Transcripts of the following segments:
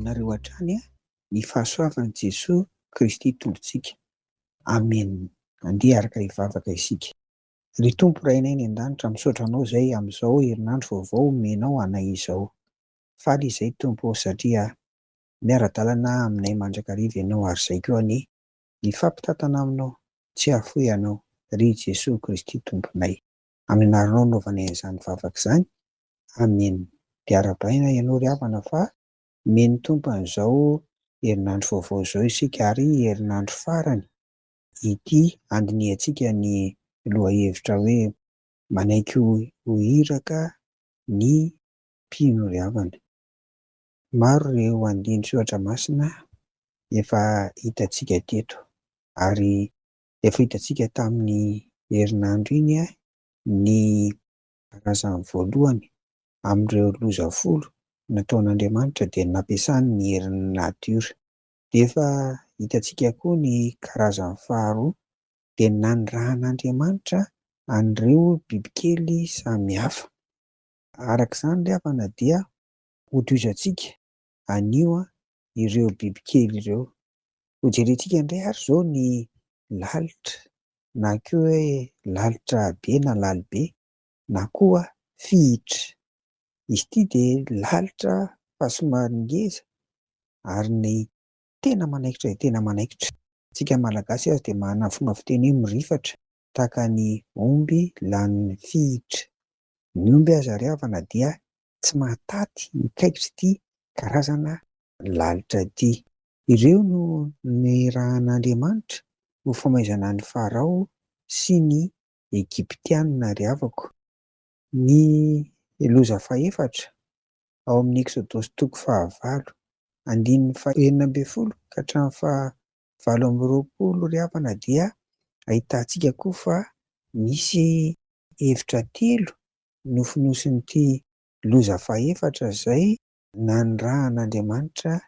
aminareo hatrany ny fahasoavan'i Jesosy Kristy tolontsika. Amen. Andeha araka hivavaka isika. Ry Tompo Ray anay ny an-danitra, misaotra anao izay amin'izao herinandro vaovao omenao anay izao. Faly izay Tompo satria miara-dalana aminay mandrakariva ianao ary izay koa ny fampitantana aminao, tsy hafoy anao, ry Jesosy Kristy Tomponay. Amin'ny anaranao naovanay izany vavaka izany. Amen. Dia arabaina ianao ry havana fa meny Tompo an'izao herinandro vaovao izao isika ary herinandro farany ity andiniantsika ny lohahevitra hoe manaiky ho iraka ny mpino ry havana. Maro ireo andinin-tsoatra masina efa hitantsika teto ary efa hitantsika tamin'ny herinandro iny ny karazany voalohany amin'ireo loza folo nataon'Andriamanitra dia nampiasany ny herin'ny natiora. Dia efa hitantsika koa ny karazany faharoa dia nanirahan'Andriamanitra an'ireo bibikely samihafa. Arak'izany ry havana dia hotoizantsika anio ireo bibikely ireo. Hojerentsika indray ary izao ny lalitra, na koa hoe lalitra be na lalibe, na koa fihitra. Izy ity dia lalitra fa somary ngeza ary ny tena manaikitra dia tena manaikitra. Isika Malagasy aza dia manana fomba fiteny hoe mirifatra tahaka ny omby lanin'ny fihitra. Ny omby aza ry havana dia tsy mahataty mikaikitra ity karazana lalitra ity. Ireo no nirahan'Andriamanitra ho famaizana ny Farao sy ny Egiptianina ry havako. Ny loza fahaefatra ao amin'ny Exodosy 19:29 ka hatramin'ny 20:20 ry havana dia ahitantsika koa fa misy hevitra telo nofinosin'ity loza fahaefatra izay nanirahan'Andriamanitra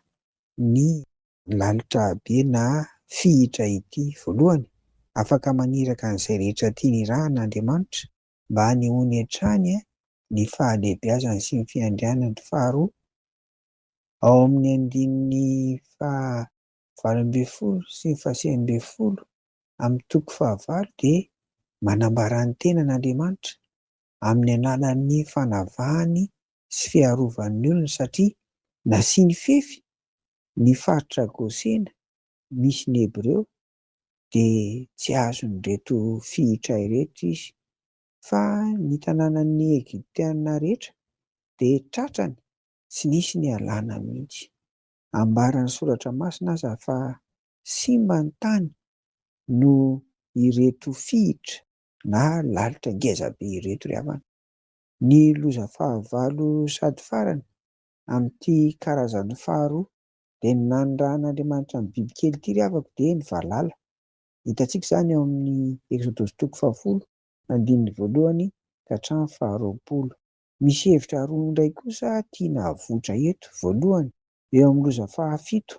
ny lalitra be na fihitra ity. Voalohany, afaka maniraka an'izay rehetra tiany irahan'Andriamanitra mba hanehoany hatrany ny fahalehibiazany sy ny fiandrianany. Faharoa, ao amin'ny andininy 20 sy 21 amin'ny 9 dia manambara ny tenan'Andriamanitra amin'ny alalan'ny fanavahany sy fiarovan'ny olona satria nasiany fefy ny faritra Gosena misy ny Hebreo dia tsy azon'ireto fihitra ireto izy, fa ny tanànan'ny Egiptianina rehetra dia tratrany, tsy nisy ny alàna mihitsy. Ambaran'ny soratra masina aza fa simba ny tany no ireto fihitra na lalitra ngeza be ireto ry havana. Ny loza fahavalo sady farany amin'ity karazany faharoa dia ny nanirahan'Andriamanitra ny bibikely ity ry havako dia ny valala. Hitantsika izany ao amin'ny Exodosy 20:1 ka hatramin'ny 20. Misy hevitra roa indray kosa tiana havotra eto. Voalohany, eo amin'ny loza fahafito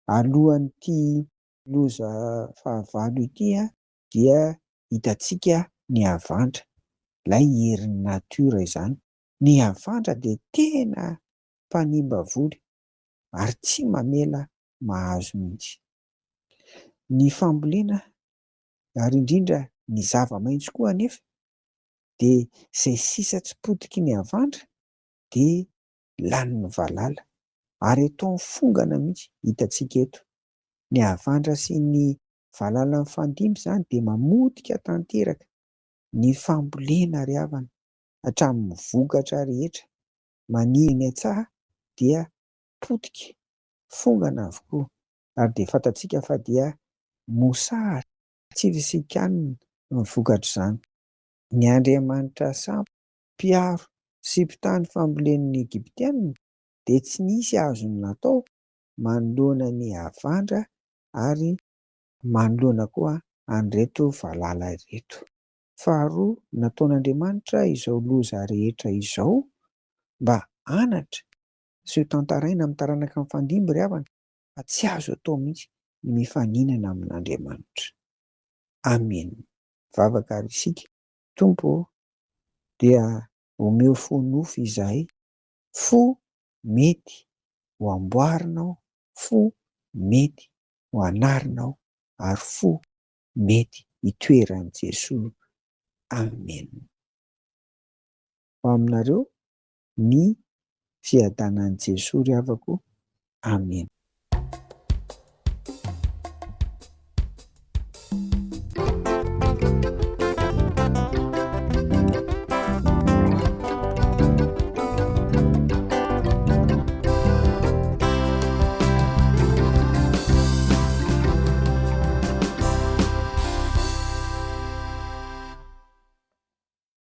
alohan'ity loza fahavalo ity dia hitantsika ny havandra, ilay herin'ny natiora izany. Ny havandra dia tena mpanimba voly ary tsy mamela mahazo mihitsy. Ny fambolena ary indrindra ny zava-maitso koa anefa dia izay sisa tsy potiky ny havandra dia lanin'ny valala ary atao mifongana mihitsy. Hitantsika eto ny havandra sy ny valala mifandimby izany dia mamotika tanteraka. Ny fambolena ry havana hatramin'ny vokatra rehetra maniry eny an-tsaha dia potika, fongana avokoa ary dia fantatsika fa dia mosary tsy fisikanina ny vokatra izany. Ny Andriamanitra sambo, mpiaro sy mpitany fambolen'ny Egiptianina dia tsy nisy azony natao manoloana ny havandra ary manoloana koa an'ireto valala ireto. Faharoa, nataon'Andriamanitra izao loza rehetra izao mba hanatra sy ho tantaraina amin'ny taranaka mifandimby ry havana, fa tsy azo atao mihitsy ny mifaninana amin'Andriamanitra. Amen. Vavaka ary isika. Tompo dia omeo fo nofy izahay, fo mety ho amboarinao, fo mety ho anarinao, ary fo mety hitoeran'i Jesosy. Amen. Ho aminareo ny fiadanan'i Jesosy ry havako. Amen.